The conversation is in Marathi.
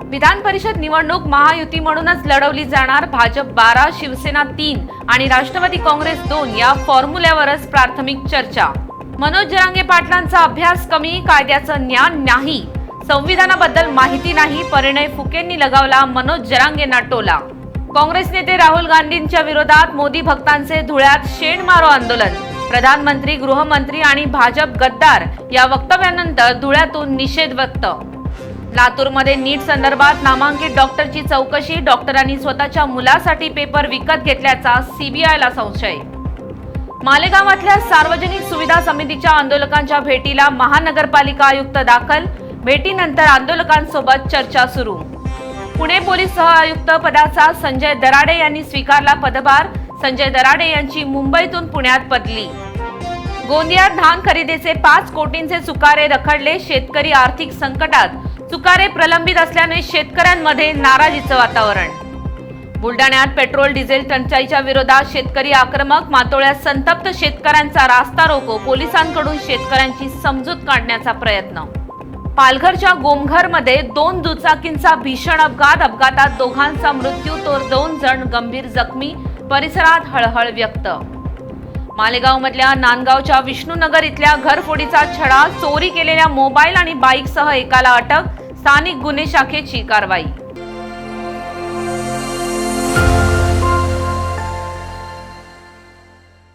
विधान परिषद निवडणूक महायुती म्हणूनच लढवली जाणार। भाजप 12, शिवसेना 3 आणि राष्ट्रवादी काँग्रेस 2 या फॉर्म्युल्यावरच प्राथमिक चर्चा। मनोज जरांगे पाटलांचा अभ्यास कमी, कायद्याचं ज्ञान नाही, संविधानाबद्दल माहिती नाही, परिणय फुकेंनी लगावला मनोज जरांगेंना टोला। काँग्रेस नेते राहुल गांधींच्या विरोधात मोदी भक्तांचे धुळ्यात शेण मारो आंदोलन। प्रधानमंत्री, गृहमंत्री आणि भाजप गद्दार या वक्तव्यानंतर धुळ्यातून निषेध व्यक्त। लातूरमध्ये नीट संदर्भात नामांकित डॉक्टरची चौकशी, डॉक्टरांनी स्वतःच्या मुलासाठी पेपर विकत घेतल्याचा सीबीआयला संशय। मालेगावातल्या सार्वजनिक सुविधा समितीच्या आंदोलकांच्या भेटीला महानगरपालिका आयुक्त दाखल। भेटीनंतर आंदोलकांसोबत चर्चा सुरू। पुणे पोलीस सह आयुक्त पदाचा संजय दराडे यांनी स्वीकारला पदभार। संजय दराडे यांची मुंबईतून पुण्यात बदली। गोंदियात धान खरेदीचे 5 कोटींचे चुकारे रखडले, शेतकरी आर्थिक संकटात। चुकारे प्रलंबित असल्याने शेतकऱ्यांमध्ये नाराजीचं वातावरण। बुलडाण्यात पेट्रोल डिझेल टंचाईच्या विरोधात शेतकरी आक्रमक, मातोळ्यात संतप्त शेतकऱ्यांचा रास्ता रोको, पोलिसांकडून शेतकऱ्यांची समजूत काढण्याचा प्रयत्न। पालघरच्या गोमघरमध्ये 2 दुचाकींचा भीषण अपघात, अपघातात दोघांचा मृत्यू तर 2 जण गंभीर जखमी, परिसरात हळहळ व्यक्त। मालेगावमधल्या नांदगावच्या विष्णुनगर इथल्या घरफोडीचा छडा, चोरी केलेल्या मोबाईल आणि बाईकसह एकाला अटक, स्थानिक गुन्हे शाखेची कारवाई।